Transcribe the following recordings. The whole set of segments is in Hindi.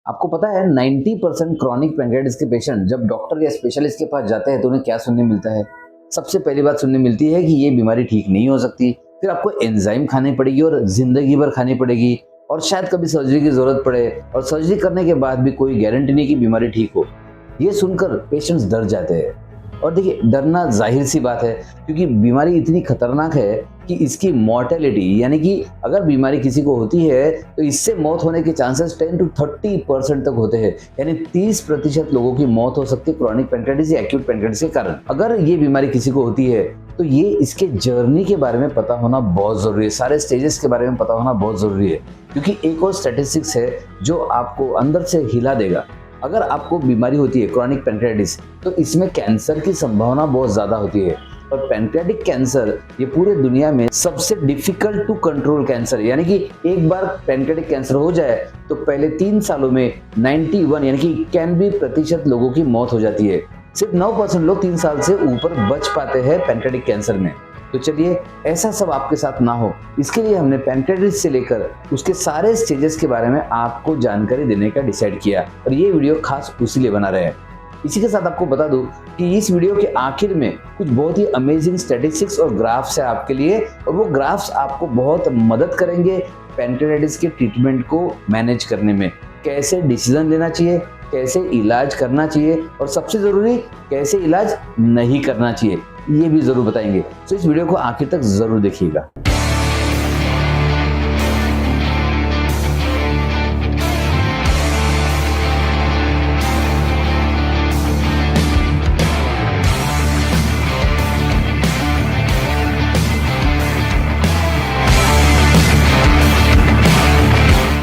आपको पता है 90% क्रॉनिक पैंक्रियाटिस के पेशेंट जब डॉक्टर या स्पेशलिस्ट के पास जाते हैं तो उन्हें क्या सुनने मिलता है। सबसे पहली बात सुनने मिलती है कि ये बीमारी ठीक नहीं हो सकती, फिर आपको एंजाइम खानी पड़ेगी और जिंदगी भर खानी पड़ेगी और शायद कभी सर्जरी की जरूरत पड़े और सर्जरी करने के बाद भी कोई गारंटी नहीं कि बीमारी ठीक हो। ये सुनकर पेशेंट्स डर जाते हैं और देखिए डरना जाहिर सी बात है क्योंकि बीमारी इतनी खतरनाक है कि इसकी मॉर्टेलिटी यानी कि अगर बीमारी किसी को होती है तो इससे मौत होने के चांसेस 10 to 30% तक होते हैं, यानी 30% लोगों की मौत हो सकती है क्रॉनिक पैंक्रियाटिस या एक्यूट पैंक्रियाटिस के कारण। अगर ये बीमारी किसी को होती है तो ये इसके जर्नी के बारे में पता होना बहुत जरूरी है, सारे स्टेजेस के बारे में पता होना बहुत जरूरी है क्योंकि एक और स्टैटिस्टिक्स है जो आपको अंदर से हिला देगा। अगर आपको बीमारी होती है क्रॉनिक पैंक्रियाटिस तो इसमें कैंसर की संभावना बहुत ज्यादा होती है और पैंक्रियाटिक कैंसर ये पूरे दुनिया में सबसे डिफिकल्ट टू कंट्रोल कैंसर है, यानी कि एक बार पैंक्रियाटिक कैंसर हो जाए तो पहले 3 सालों में 91 यानी कि 91% लोगों की मौत हो जाती है। सिर्फ 9% लोग 3 साल से ऊपर बच पाते हैं पैंक्रियाटिक कैंसर में। तो चलिए ऐसा सब आपके साथ ना हो, इसके लिए हमने पैंक्रियाटिस से लेकर उसके सारे स्टेजेस के बारे में आपको जानकारी देने का डिसाइड किया और ये वीडियो खास उसी लिए बना रहे हैं। इसी के साथ आपको बता दूं कि इस वीडियो के आखिर में कुछ बहुत ही अमेजिंग स्टैटिस्टिक्स और ग्राफ्स है आपके लिए और वो ग्राफ्स आपको बहुत मदद करेंगे पैंक्रियाटिस के ट्रीटमेंट को मैनेज करने में, कैसे डिसीजन लेना चाहिए, कैसे इलाज करना चाहिए और सबसे जरूरी कैसे इलाज नहीं करना चाहिए, ये भी जरूर बताएंगे। तो इस वीडियो को आखिर तक जरूर देखिएगा।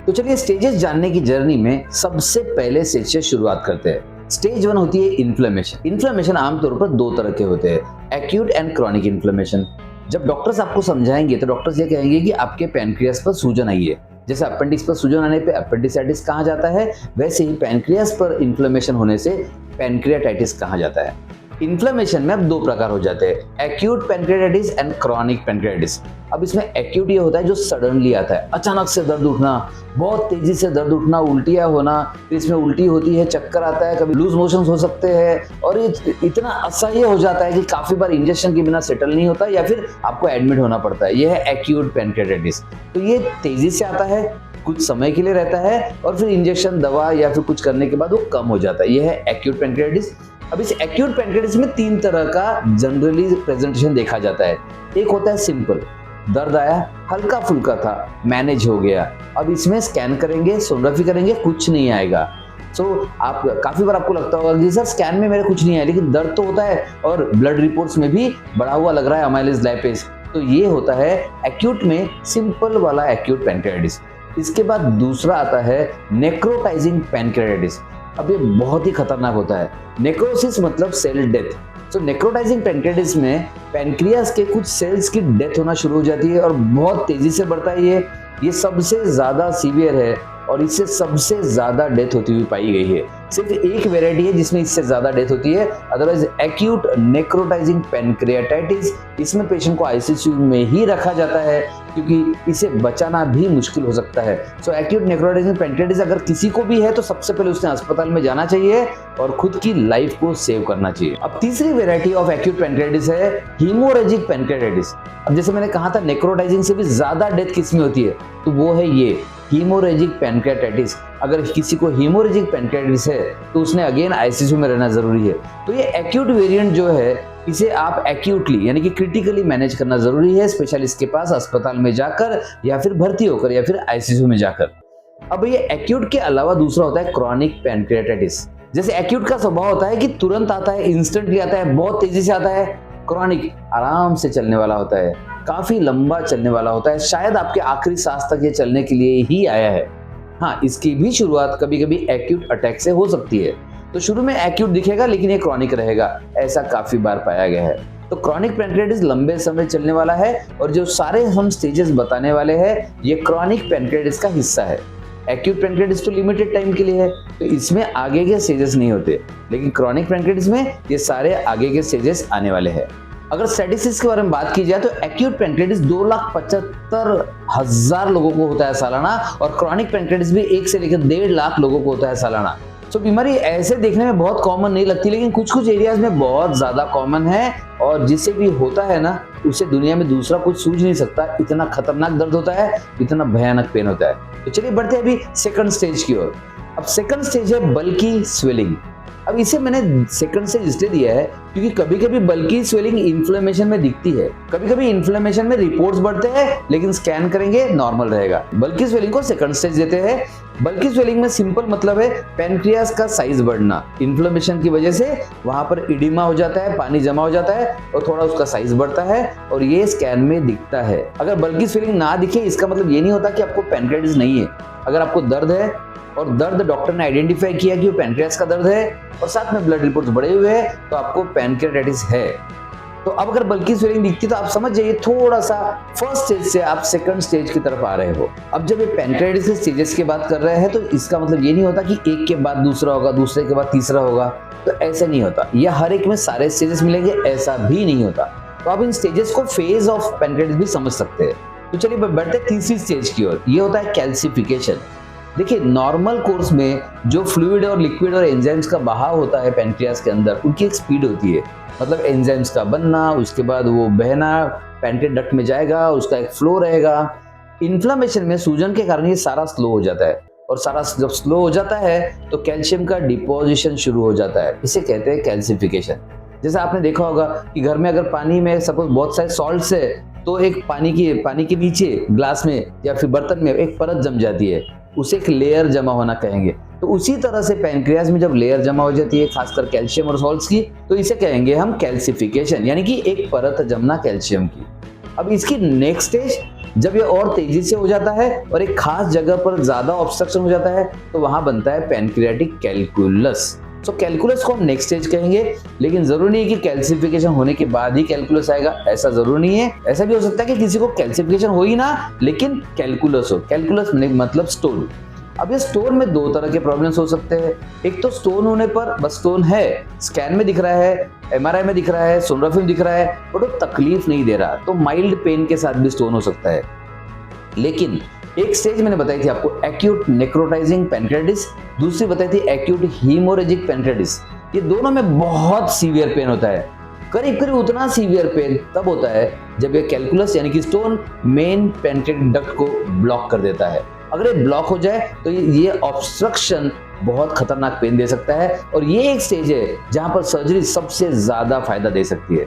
तो चलिए स्टेजेस जानने की जर्नी में सबसे पहले स्टेज से शुरुआत करते हैं। स्टेज 1 होती है इन्फ्लेमेशन। इन्फ्लेमेशन आमतौर पर 2 तरह के होते हैं, एक्यूट एंड क्रॉनिक इन्फ्लेमेशन। जब डॉक्टर्स आपको समझाएंगे तो डॉक्टर्स ये कहेंगे कि आपके पैनक्रियास पर सूजन आई है। जैसे अपेंडिक्स पर सूजन आने पे अपेंडिसाइटिस कहा जाता है, वैसे ही पैनक्रियास पर इन्फ्लेमेशन होने से पैनक्रियाटाइटिस कहा जाता है। इन्फ्लेमेशन में अब 2 प्रकार हो जाते हैं, acute pancreatitis and chronic pancreatitis. अब इसमें एक्यूट ये होता है जो सडनली आता है, अचानक से दर्द उठना, बहुत तेजी से दर्द उठना, उल्टियां होना, फिर इसमें उल्टी होती है, चक्कर आता है, कभी लूज मोशंस हो सकते हैं और ये इतना असह्य हो जाता है कि काफी बार इंजेक्शन के बिना सेटल नहीं होता या फिर आपको एडमिट होना पड़ता है। यह है एक्यूट पैनक्रियाटाइटिस। तो ये तेजी से आता है, कुछ समय के लिए रहता है और फिर इंजेक्शन, दवा या फिर कुछ करने के बाद वो कम हो जाता है। यह है एक्यूट पैनक्रियाटाइटिस। अब इस एक्यूट पैनक्रियाटाइटिस में 3 तरह का जनरली प्रेजेंटेशन देखा जाता है। एक होता है सिंपल, दर्द आया, हल्का फुल्का था, मैनेज हो गया। अब इसमें स्कैन करेंगे, सोनोग्राफी करेंगे, कुछ नहीं आएगा। आप काफी बार आपको लगता होगा कि सर स्कैन में मेरे कुछ नहीं आया, लेकिन दर्द तो होता है और ब्लड रिपोर्ट्स में भी बढ़ा हुआ लग रहा है अमाइलेज लाइपेज। तो ये होता है एक्यूट में सिंपल वाला एक्यूट पैनक्रियाटाइटिस। इसके बाद दूसरा आता है नेक्रोटाइजिंग पैनक्रियाटाइटिस। अब ये बहुत ही खतरनाक होता है। नेक्रोसिस मतलब सेल डेथ। तो नेक्रोटाइजिंग पैनक्रियाटाइटिस में पैनक्रियास के कुछ सेल्स की डेथ होना शुरू हो जाती है और बहुत तेजी से बढ़ता है। ये सबसे ज्यादा सीवियर है और इससे सबसे ज्यादा डेथ होती हुई पाई गई है। सिर्फ एक वेराइटी है जिसमें इससे ज्यादा डेथ होती है, अदरवाइज एक्यूट नेक्रोटाइजिंग पैनक्रियाटाइटिस, इसमें पेशेंट को आईसीयू में ही रखा जाता है क्योंकि इसे बचाना भी मुश्किल हो सकता है। सो एक्यूट नेक्रोटाइजिंग पैनक्रियाटाइटिस अगर किसी को भी है तो सबसे पहले उसने अस्पताल में जाना चाहिए और खुद की लाइफ को सेव करना चाहिए। अब तीसरी वेराइटी ऑफ एक्यूट पैनक्रियाटाइटिस है हीमोरेजिक पैनक्रियाटाइटिस। अब जैसे मैंने कहा था नेक्रोटाइजिंग से भी ज्यादा डेथ किसमें होती है, तो वो है ये हीमोरेजिक पैनक्रियाटाइटिस। अगर किसी को हीमोरेजिक पैनक्रियाटाइटिस है तो उसने अगेन आईसीयू में रहना जरूरी है। तो ये एक्यूट वेरिएंट जो है इसे आप एक्यूटली यानी कि क्रिटिकली मैनेज करना जरूरी है, स्पेशलिस्ट के पास अस्पताल में जाकर या फिर भर्ती होकर या फिर आईसीयू में जाकर। अब ये एक्यूट के अलावा दूसरा होता है क्रॉनिक पैनक्रियाटाइटिस। जैसे एक्यूट का स्वभाव होता है कि तुरंत आता है, इंस्टेंटली आता है, बहुत तेजी से आता है। क्रॉनिक आराम से चलने वाला होता है, काफी लंबा चलने वाला होता है, शायद आपके आखिरी सांस तक ये चलने के लिए ही आया है। हाँ, इसकी भी शुरुआत कभी कभी एक्यूट अटैक से हो सकती है। तो शुरू में एक्यूट दिखेगा लेकिन ये क्रॉनिक रहेगा, ऐसा काफी बार पाया गया है। तो क्रॉनिक पैनक्रियाटाइटिस लंबे समय चलने वाला है और जो सारे हम स्टेजेस बताने वाले हैं ये क्रॉनिक पैनक्रियाटाइटिस का हिस्सा है। एक्यूट पैनक्रियाटाइटिस तो लिमिटेड टाइम के लिए है तो इसमें आगे के स्टेजेस नहीं होते, लेकिन क्रॉनिक पैनक्रियाटाइटिस में ये सारे आगे के स्टेजेस आने वाले हैं। अगर स्टैटिस्टिक्स के बारे में बात की जाए तो एक्यूट पेनक्रेटिस 2,75,000 लोगों को होता है सालाना, और क्रॉनिक पेनक्रेटिस भी 1 से लेकर 1.5 लाख लोगों को होता है सालाना। तो बीमारी ऐसे देखने में बहुत कॉमन नहीं लगती, लेकिन कुछ कुछ एरियाज में बहुत ज्यादा कॉमन है, और जिसे भी होता है ना, उसे दुनिया में दूसरा कुछ सूझ नहीं सकता, इतना खतरनाक दर्द होता है, इतना भयानक पेन होता है। तो चलिए बढ़ते हैं अभी सेकंड स्टेज की ओर। अब सेकंड स्टेज है बल्की स्वेलिंग। अब इसे मैंने सेकंड स्टेज इसलिए दिया है क्योंकि कभी कभी बल्की स्वेलिंग इन्फ्लेमेशन में दिखती है, कभी कभी इन्फ्लेमेशन में रिपोर्ट्स बढ़ते हैं, लेकिन स्कैन करेंगे नॉर्मल रहेगा। बल्की स्वेलिंग को सेकंड स्टेज देते हैं। बल्की स्वेलिंग में सिंपल मतलब है पेनक्रियास का साइज बढ़ना, इन्फ्लेमेशन की वजह से वहां पर इडिमा हो जाता है, पानी जमा हो जाता है और थोड़ा उसका साइज बढ़ता है, और ये स्कैन में दिखता है। अगर बल्की स्वेलिंग ना दिखे इसका मतलब ये नहीं होता कि आपको पेनक्रेटिस नहीं है। अगर आपको दर्द है और दर्द डॉक्टर ने आइडेंटिफाई किया कि वो पेनक्रियास का दर्द है और साथ में ब्लड रिपोर्ट्स बढ़े हुए हैं, तो आपको पेनक्रियाटाइटिस है। तो अब अगर बल्की स्वेलिंग दिखती तो आप समझ जाइए थोड़ा सा फर्स्ट स्टेज से आप सेकंड स्टेज की तरफ आ रहे हो। अब जब ये पेनक्रियाटाइटिस के स्टेजेस की बात कर रहे हैं तो इसका मतलब ये नहीं होता कि एक के बाद दूसरा होगा, दूसरे के बाद तीसरा होगा, तो ऐसा नहीं होता। यह हर एक में सारे स्टेजेस मिलेंगे, ऐसा भी नहीं होता। तो आप इन स्टेजेस को फेज ऑफ पेनक्रियाटाइटिस भी समझ सकते हैं। तो चलिए बढ़ते हैं तीसरी स्टेज की ओर। ये होता है कैल्सिफिकेशन। देखिए नॉर्मल कोर्स में जो फ्लूइड और लिक्विड और एंजाइम्स का बहाव होता है पेनक्रियास के अंदर, उनकी एक स्पीड होती है, मतलब एंजाइम्स का बनना, उसके बाद वो बहना पेनक्रियाटिक डक्ट में जाएगा, उसका एक फ्लो रहेगा। इन्फ्लेमेशन में सूजन के कारण ये सारा स्लो हो जाता है, और सारा जब स्लो हो जाता है तो कैल्शियम का डिपोजिशन शुरू हो जाता है, इसे कहते हैं कैल्सिफिकेशन। जैसे आपने देखा होगा कि घर में अगर पानी में सपोज बहुत सारे सॉल्ट्स है तो एक पानी के नीचे ग्लास में या फिर बर्तन में एक परत जम जाती है, उसे एक लेयर जमा होना कहेंगे। तो उसी तरह से पेनक्रियास में जब लेयर जमा हो जाती है खासकर कैल्शियम और सॉल्ट्स की, तो इसे कहेंगे हम कैल्सिफिकेशन, यानी कि एक परत जमना कैल्शियम की। अब इसकी नेक्स्ट स्टेज जब ये और तेजी से हो जाता है और एक खास जगह पर ज्यादा ऑब्स्ट्रक्शन हो जाता है, तो वहां बनता है पेनक्रियाटिक कैलकुलस। तो कैलकुलस को हम नेक्स्ट स्टेज कहेंगे, लेकिन जरूरी नहीं कि कैल्सिफिकेशन होने के बाद ही कैलकुलस आएगा, ऐसा जरूरी नहीं है। ऐसा भी हो सकता है कि किसी को कैल्सिफिकेशन हो ही ना, लेकिन कैलकुलस हो। कैलकुलस मतलब स्टोन। अब ये स्टोन में दो तरह के प्रॉब्लम्स हो सकते हैं। एक तो स्टोन होने पर बस स्टोन है, स्कैन में दिख रहा है, एमआरआई में दिख रहा है, सोनोग्राफी में दिख रहा है, बट वो तकलीफ नहीं दे रहा, तो माइल्ड पेन के साथ भी स्टोन हो सकता है। लेकिन एक स्टेज मैंने बताई थी आपको एक्यूट नेक्रोटाइजिंग पेनक्रियाटिस, दूसरी बताई थी एक्यूट हीमोरेजिक पेनक्रियाटिस। ये दोनों में बहुत सीवियर पेन होता है। करीब करीब उतना सीवियर पेन तब होता है जब ये कैलकुलस यानी कि स्टोन मेन पेनक्रियाटिक डक्ट को ब्लॉक कर देता है। अगर ये ब्लॉक हो जाए तो ये ऑब्स्ट्रक्शन बहुत खतरनाक पेन दे सकता है, और ये एक स्टेज है जहां पर सर्जरी सबसे ज्यादा फायदा दे सकती है।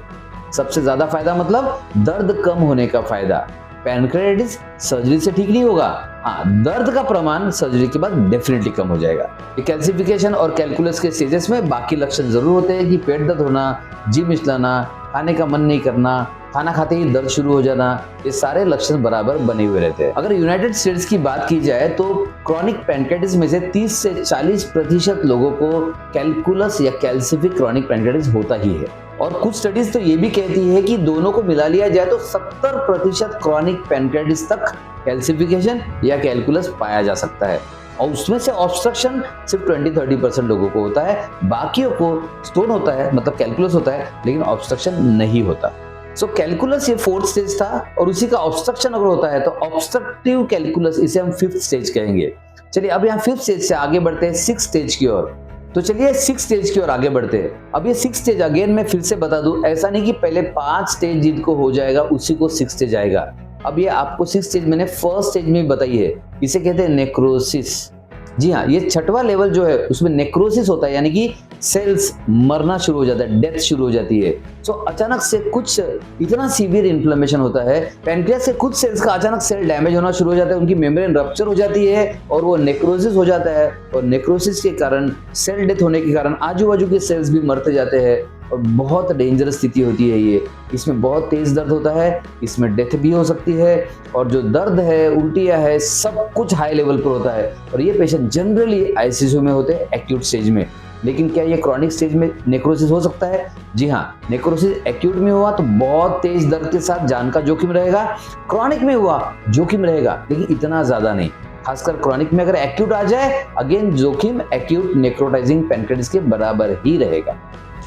सबसे ज्यादा फायदा मतलब दर्द कम होने का फायदा। पेनक्रियाटिस सर्जरी से ठीक नहीं होगा, हाँ दर्द का प्रमाण सर्जरी के बाद डेफिनेटली कम हो जाएगा। ये कैल्सिफिकेशन और कैलकुलस के स्टेजेस में बाकी लक्षण जरूर होते हैं कि पेट दर्द होना, जी मिचलाना, खाने का मन नहीं करना, खाना खाते ही दर्द शुरू हो जाना, ये सारे लक्षण बराबर बने हुए रहते हैं। अगर यूनाइटेड स्टेट्स की बात की जाए तो क्रॉनिक पेनक्रियाटिस में से 30 से 40% लोगों को कैलकुलस या कैल्सिफिक क्रॉनिक पेनक्रियाटिस होता ही है। और कुछ स्टडीज तो ये भी कहती है कि दोनों को मिला लिया जाए तो 70% क्रॉनिक पेनक्रियाटिस तक कैल्सिफिकेशन या कैलकुलस पाया जा सकता है, और उसमें से ऑब्स्ट्रक्शन सिर्फ 20-30% लोगों को होता है, बाकियों को स्टोन होता है मतलब कैलकुलस होता है, लेकिन ऑब्स्ट्रक्शन नहीं होता। सो कैलकुलस ये 4th स्टेज था, और उसी का ऑब्स्ट्रक्शन अगर होता है तो ऑब्स्ट्रक्टिव कैलकुलस, इसे हम 5th स्टेज कहेंगे। चलिए अब यहाँ 5th स्टेज से आगे बढ़ते हैं 6th स्टेज की ओर। तो चलिए 6th स्टेज की ओर आगे बढ़ते हैं। अब ये 6th स्टेज अगेन मैं फिर से बता दूं, ऐसा नहीं कि पहले 5 स्टेज जिनको हो जाएगा उसी को 6th स्टेज आएगा। अब ये आपको 6th स्टेज मैंने 1st स्टेज में बताई है, इसे कहते हैं नेक्रोसिस। जी हाँ, ये 6वां लेवल जो है उसमें नेक्रोसिस होता है, यानी कि सेल्स मरना शुरू हो जाता है, डेथ शुरू हो जाती है। सो अचानक से कुछ इतना सीवियर इन्फ्लेमेशन होता है, पेनक्रियास से कुछ सेल्स का अचानक सेल डैमेज होना शुरू हो जाता है, उनकी मेम्ब्रेन रप्चर हो जाती है और वो नेक्रोसिस हो जाता है, और नेक्रोसिस के कारण सेल डेथ होने के कारण आजू बाजू के सेल्स भी मरते जाते हैं, और बहुत डेंजरस स्थिति होती है ये। इसमें बहुत तेज दर्द होता है, इसमें डेथ भी हो सकती है, और जो दर्द है, उल्टियाँ है, सब कुछ हाई लेवल पर होता है, और ये पेशेंट जनरली आईसीयू में होते हैं एक्यूट स्टेज में। लेकिन क्या ये क्रॉनिक स्टेज में नेक्रोसिस हो सकता है? जी हाँ, नेक्रोसिस एक्यूट में हुआ तो बहुत तेज दर्द के साथ जान का जोखिम रहेगा, क्रॉनिक में हुआ जोखिम रहेगा लेकिन इतना ज्यादा नहीं। खासकर क्रॉनिक में अगर एक्यूट आ जाए, अगेन जोखिम एक्यूट नेक्रोटाइजिंग पेनक्रियाटिस के बराबर ही रहेगा।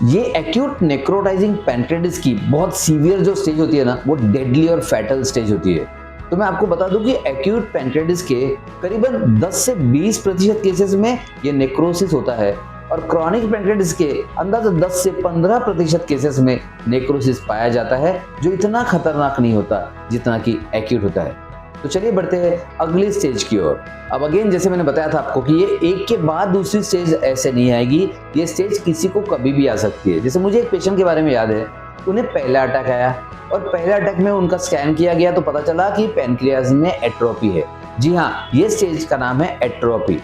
ये एक्यूट नेक्रोटाइजिंग पैंक्रेटिस की बहुत सीवियर जो स्टेज होती है ना, वो डेडली और फैटल स्टेज होती है। तो मैं आपको बता दूं कि एक्यूट पैंक्रेटिस के करीबन 10 से 20% केसेस में ये नेक्रोसिस होता है और क्रॉनिक पैंक्रेटिस के अंदाजा 10 से 15% केसेस में नेक्रोसिस पाया जाता है, जो इतना खतरनाक नहीं होता जितना कि एक्यूट होता है। तो चलिए बढ़ते हैं अगली स्टेज की ओर। अब अगेन जैसे मैंने बताया था आपको कि ये एक के बाद दूसरी स्टेज ऐसे नहीं आएगी, ये स्टेज किसी को कभी भी आ सकती है। जैसे मुझे एक पेशेंट के बारे में याद है, उन्हें पहला अटैक आया और पहले अटैक में उनका स्कैन किया गया तो पता चला कि पैनक्रियाज में एट्रोपी है। जी हाँ, ये स्टेज का नाम है एट्रोपी।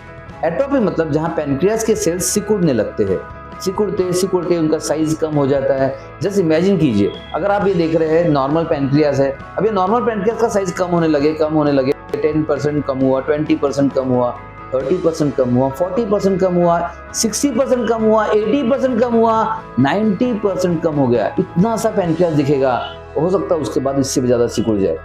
एट्रोपी मतलब जहाँ पैनक्रियाज के सेल्स सिकुड़ने लगते हैं, सिकुड़ते सिकुड़ते उनका साइज कम हो जाता है। जस्ट इमेजिन कीजिए, अगर आप ये देख रहे हैं नॉर्मल पैनक्रियाज है, अब ये नॉर्मल पैनक्रियाज का साइज कम होने लगे 10% कम हुआ, 20% कम हुआ, 30% कम हुआ, 40% कम हुआ, 60% कम हुआ, 80% कम हुआ, 90% कम हो गया। इतना सा पैनक्रियाज दिखेगा, हो सकता है उसके बाद इससे भी ज्यादा सिकुड़ जाए।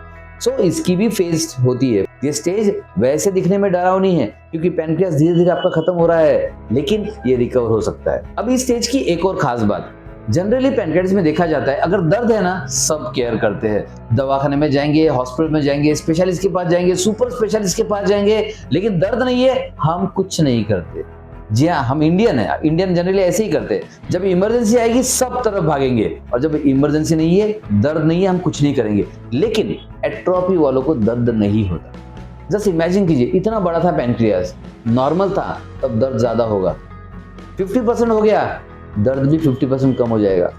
सो इसकी भी फेज होती है। ये स्टेज वैसे दिखने में डरावनी है क्योंकि पैनक्रियाज धीरे धीरे आपका खत्म हो रहा है, लेकिन ये रिकवर हो सकता है। अब इस स्टेज की एक और खास बात, जनरली पैनक्रियाज में देखा जाता है अगर दर्द है ना, सब केयर करते हैं। दवाखाने में जाएंगे, हॉस्पिटल में जाएंगे, स्पेशलिस्ट के पास जाएंगे, सुपर स्पेशलिस्ट के पास जाएंगे, लेकिन दर्द नहीं है, हम कुछ नहीं करते। जी हाँ, हम इंडियन है, इंडियन जनरली ऐसे ही करते हैं। जब इमरजेंसी आएगी सब तरफ भागेंगे, और जब इमरजेंसी नहीं है, दर्द नहीं है, हम कुछ नहीं करेंगे। लेकिन एट्रोपी वालों को दर्द नहीं होता। जस्ट इमेजिन कीजिए, इतना बड़ा था पैनक्रियाज, नॉर्मल था तब दर्द ज्यादा होगा, 50% हो गया, दर्द भी 50% कम हो जाएगा,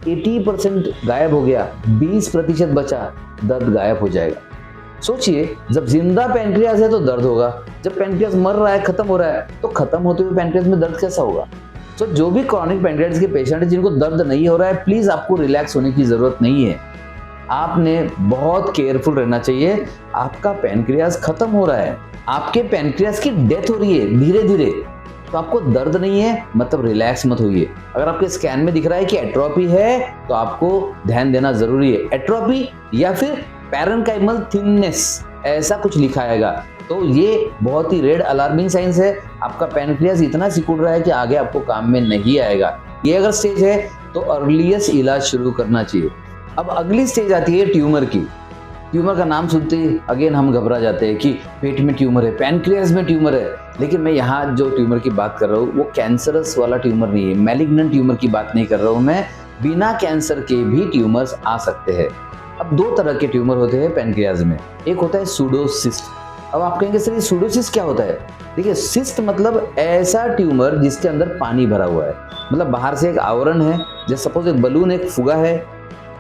80% गायब हो गया, 20% बचा, दर्द गायब हो जाएगा। सोचिए, जब जिंदा पैनक्रियाज है तो दर्द होगा, जब पैनक्रियाज मर रहा है, खत्म हो रहा है, तो खत्म होते हुए पैनक्रियाज में दर्द कैसा होगा। तो जो भी क्रॉनिक पैनक्रियाज के पेशेंट है जिनको दर्द नहीं हो रहा है, प्लीज आपको रिलैक्स होने की जरूरत नहीं है। आपने बहुत केयरफुल रहना चाहिए। आपका पैनक्रियाज खत्म हो रहा है, आपके पैनक्रियाज की डेथ हो रही है धीरे धीरे, तो आपको दर्द नहीं है, मतलब रिलैक्स मत होइए। अगर आपके स्कैन में दिख रहा है कि एट्रोपी है तो आपको ध्यान देना जरूरी है। एट्रोपी या फिर पैरेन्काइमल थिननेस ऐसा कुछ लिखा आएगा तो ये बहुत ही रेड अलार्मिंग साइंस है। आपका पैनक्रियाज इतना सिकुड़ रहा है कि आगे आपको काम में नहीं आएगा। ये अगर स्टेज है तो अर्लीस्ट इलाज शुरू करना चाहिए। अब अगली स्टेज आती है ट्यूमर की। ट्यूमर का नाम सुनते ही अगेन हम घबरा जाते हैं कि पेट में ट्यूमर है, पैनक्रियाज में ट्यूमर है। लेकिन मैं यहाँ जो ट्यूमर की बात कर रहा हूँ वो कैंसरस वाला ट्यूमर नहीं है, मैलिग्नेंट ट्यूमर की बात नहीं कर रहा हूँ मैं। बिना कैंसर के भी ट्यूमर्स आ सकते हैं। अब दो तरह के ट्यूमर होते हैं पैनक्रियाज में, एक होता है सूडोसिस्ट। अब आप कहेंगे सर ये सूडोसिस्ट क्या होता है? देखिए, सिस्ट मतलब ऐसा ट्यूमर जिसके अंदर पानी भरा हुआ है, मतलब बाहर से एक आवरण है, जैसे सपोज एक बलून, एक फुगा है,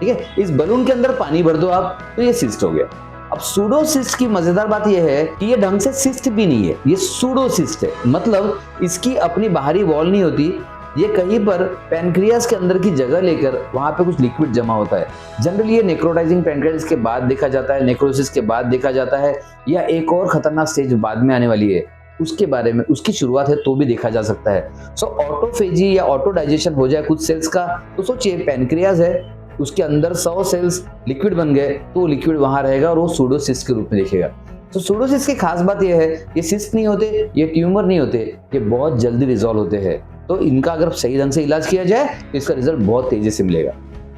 ठीक है, इस बलून के अंदर पानी भर दो आप तो ये सिस्ट हो गया। अब सूडोसिस्ट की मजेदार बात यह है कि ये ढंग से सिस्ट भी नहीं है, ये सूडोसिस्ट है, मतलब इसकी अपनी बाहरी वॉल नहीं होती। ये कहीं पर पैनक्रियाज के अंदर की जगह लेकर वहां पे कुछ लिक्विड जमा होता है। जनरली ये नेक्रोटाइजिंग पैनक्रियाज के बाद देखा जाता है, नेक्रोसिस के बाद देखा जाता है, या एक और खतरनाक स्टेज बाद में आने वाली है, उसके बारे में, उसकी शुरुआत है तो भी देखा जा सकता है। सो ऑटोफेजी या ऑटो डाइजेशन हो जाए कुछ सेल्स का, तो सोचिए पैनक्रियाज है, उसके अंदर 100 सेल्स लिक्विड बन गए तो लिक्विड वहां रहेगा और वो सूडोसिस्ट के रूप में दिखेगा। तो सूडोसिस्ट की खास बात यह है, ये सिस्ट नहीं होते, ये ट्यूमर नहीं होते, ये बहुत जल्दी रिजॉल्व होते हैं। तो इनका अगर सही ढंग से इलाज किया जाए तो इसका रिजल्ट बहुत तेजी से मिलेगा।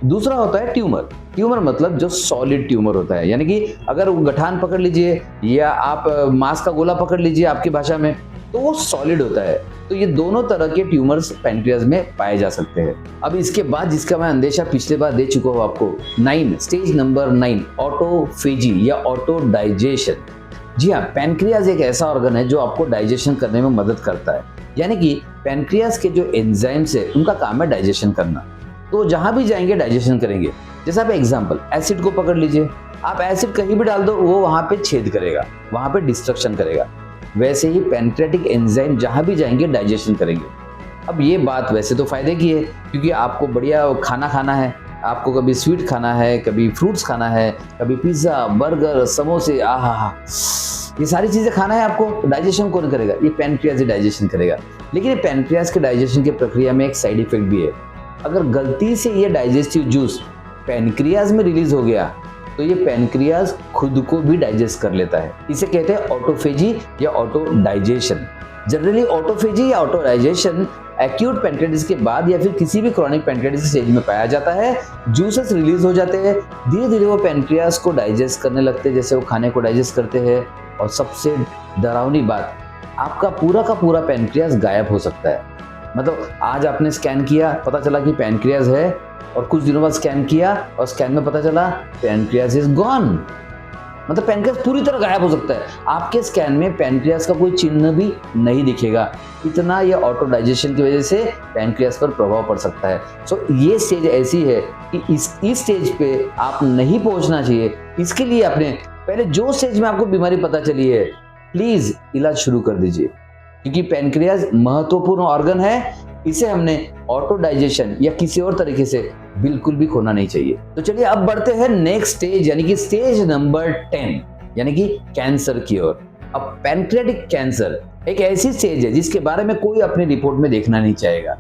दूसरा होता है ट्यूमर। ट्यूमर मतलब जो सॉलिड ट्यूमर होता है, यानी कि अगर वो गठान पकड़ लीजिए या आप मांस का गोला पकड़ लीजिए आपकी भाषा में, तो वो सॉलिड होता है। तो ये दोनों तरह के ट्यूमर्स पैनक्रियाज में पाए जा सकते हैं। अब इसके बाद जिसका मैं अंदेशा पिछले बार दे चुका हूँ आपको, 9 स्टेज नंबर 9 ऑटोफेजी या ऑटो डाइजेशन। जी हाँ, पैनक्रियाज एक ऐसा ऑर्गन है जो आपको डाइजेशन करने में मदद करता है, यानी कि पैनक्रियाज के जो एंजाइम्स है उनका काम है डाइजेशन करना। तो जहां भी जाएंगे डाइजेशन करेंगे। जैसे आप एग्जांपल एसिड को पकड़ लीजिए, आप एसिड कहीं भी डाल दो वो वहां पे छेद करेगा, वहां पे डिस्ट्रक्शन करेगा। वैसे ही पैनक्रियाटिक एंजाइम जहां भी जाएंगे डाइजेशन करेंगे। अब ये बात वैसे तो फायदे की है क्योंकि आपको बढ़िया खाना खाना है, आपको कभी स्वीट खाना है, कभी फ्रूट्स खाना है, कभी पिज्जा, बर्गर, समोसे, आहा, ये सारी चीजें खाना है आपको। डाइजेशन कौन करेगा? ये पैनक्रियाज ही डाइजेशन करेगा। लेकिन ये पैनक्रियाज के डाइजेशन की प्रक्रिया में एक साइड इफेक्ट भी है। अगर गलती से ये डाइजेस्टिव जूस पैनक्रियाज में रिलीज हो गया तो ये पैनक्रियाज खुद को भी डाइजेस्ट कर लेता है। इसे कहते हैं ऑटोफेजी या ऑटो डाइजेशन। जनरली ऑटोफेजी या ऑटोराइजेशन एक्यूट पैंक्रियाटिस के बाद या फिर किसी भी क्रॉनिक पैंक्रियाटिस स्टेज में पाया जाता है। जूसेस रिलीज हो जाते हैं, धीरे धीरे वो पैंक्रियास को डाइजेस्ट करने लगते हैं, जैसे वो खाने को डाइजेस्ट करते हैं। और सबसे डरावनी बात, आपका पूरा का पूरा पैंक्रियास गायब हो सकता है। मतलब आज आपने स्कैन किया, पता चला कि पैंक्रियास है, और कुछ दिनों बाद स्कैन किया और स्कैन में पता चला पैंक्रियास इज गॉन। मतलब पैंक्रियास पूरी तरह गायब हो सकता है। आपके स्कैन में पैंक्रियास का कोई चिन्ह भी नहीं दिखेगा। इतना ये ऑटो डाइजेशन की वजह से पैंक्रियास पर प्रभाव पड़ सकता है। सो ये स्टेज ऐसी है कि इस स्टेज पे आप नहीं पहुंचना चाहिए। इसके लिए आपने पहले जो स्टेज में आपको बीमारी पता चली है, प्लीज इलाज शुरू कर दीजिए, क्योंकि पैंक्रियास महत्वपूर्ण ऑर्गन है। इसे हमने ऑटो डाइजेशन या किसी और तरीके से बिल्कुल भी खोना नहीं चाहिए। तो चलिए अब बढ़ते हैं नेक्स्ट स्टेज, यानी कि स्टेज नंबर 10, यानी कि कैंसर की ओर। अब पैंक्रियाटिक कैंसर एक ऐसी स्टेज है जिसके बारे में कोई अपनी रिपोर्ट में देखना नहीं चाहेगा,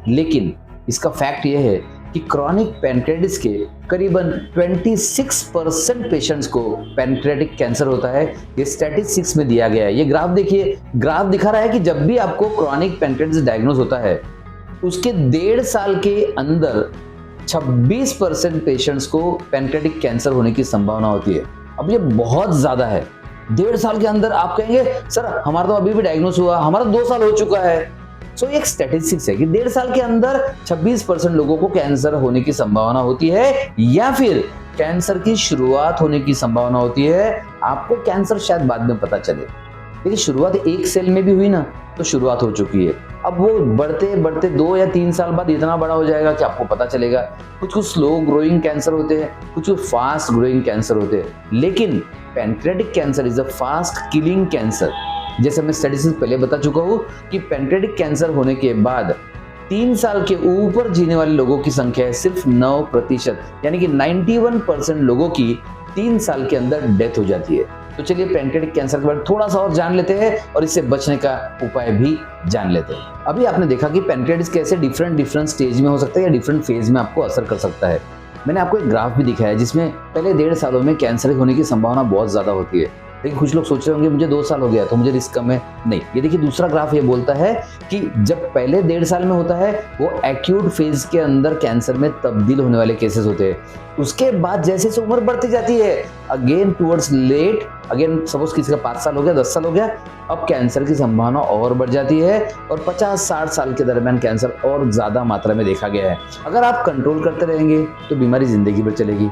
लेकिन इसका फैक्ट यह है कि क्रॉनिक पैंक्रियाटिस के करीबन 26% पेशेंट्स को पैंक्रियाटिक कैंसर होता है। ये स्टैटिस्टिक्स में दिया गया है। ये ग्राफ देखिए, ग्राफ दिखा रहा है कि जब भी आपको क्रॉनिक पैंक्रियाटिस डायग्नोज होता है, उसके 1.5 साल के अंदर 26% पेशेंट्स को पैंक्रियाटिक कैंसर होने की संभावना होती है। अब ये बहुत ज्यादा है। 1.5 साल के अंदर आप कहेंगे सर हमारा तो अभी भी डायग्नोज हुआ, हमारा 2 साल हो चुका है। सो एक स्टैटिस्टिक्स है कि 1.5 साल के अंदर 26% लोगों को कैंसर होने की संभावना होती है, या फिर कैंसर की शुरुआत होने की संभावना होती है। आपको कैंसर शायद बाद में पता चले, लेकिन शुरुआत एक सेल में भी हुई ना, तो शुरुआत हो चुकी है। अब वो बढ़ते बढ़ते 2 या 3 साल बाद इतना बड़ा हो जाएगा कि आपको पता चलेगा। कुछ स्लो ग्रोइंग कैंसर होते हैं, कुछ फास्ट ग्रोइंग कैंसर होते हैं, लेकिन pancreatic cancer is a fast killing cancer. जैसे मैं स्टैटिस्टिक्स पहले बता चुका हूं कि पैंक्रियाटिक कैंसर होने के बाद 3 साल के ऊपर जीने वाले लोगों की संख्या है सिर्फ 9%, यानी कि 91% लोगों की 3 साल के अंदर डेथ हो जाती है। तो चलिए पैंक्रियाटिक कैंसर के बारे में थोड़ा सा और जान लेते हैं और इससे बचने का उपाय भी जान लेते हैं। अभी आपने देखा कि पैंक्रियाटिस कैसे डिफरेंट स्टेज में हो सकता है या डिफरेंट फेज में आपको असर कर सकता है। मैंने आपको एक ग्राफ भी दिखाया है जिसमें पहले 1.5 सालों में कैंसर होने की संभावना बहुत ज्यादा होती है। लेकिन कुछ लोग सोच रहे होंगे मुझे 2 साल हो गया तो मुझे रिस्क कम है। नहीं, ये देखिए दूसरा ग्राफ ये बोलता है कि जब पहले 1.5 साल में होता है वो एक्यूट फेज के अंदर कैंसर में तब्दील होने वाले केसेस होते हैं। उसके बाद जैसे जैसे उम्र बढ़ती जाती है, again towards late, again suppose किसी का 5 साल हो गया, 10 साल हो गया, अब कैंसर की संभावना और बढ़ जाती है और 50-60 साल के दरमियान कैंसर और ज्यादा मात्रा में देखा गया है। अगर आप कंट्रोल करते रहेंगे तो बीमारी जिंदगी भर चलेगी।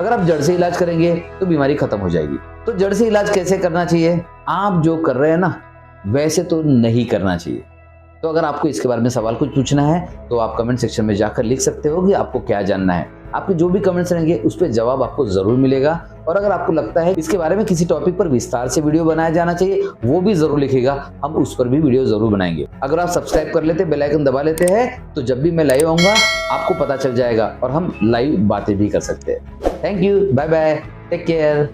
अगर आप जड़ से इलाज करेंगे तो बीमारी खत्म हो जाएगी। तो जड़ से इलाज कैसे करना चाहिए? आप जो कर रहे हैं ना वैसे तो नहीं करना चाहिए। तो अगर आपको इसके बारे में सवाल कुछ पूछना है तो आप कमेंट सेक्शन में जाकर लिख सकते हो कि आपको क्या जानना है। आपके जो भी कमेंट्स रहेंगे उस पर जवाब आपको जरूर मिलेगा। और अगर आपको लगता है इसके बारे में किसी टॉपिक पर विस्तार से वीडियो बनाया जाना चाहिए, वो भी जरूर लिखेगा, हम उस पर भी वीडियो जरूर बनाएंगे। अगर आप सब्सक्राइब कर लेते, बेल आइकन दबा लेते हैं, तो जब भी मैं लाइव आऊंगा आपको पता चल जाएगा और हम लाइव बातें भी कर सकते हैं। Thank you, bye bye, take care.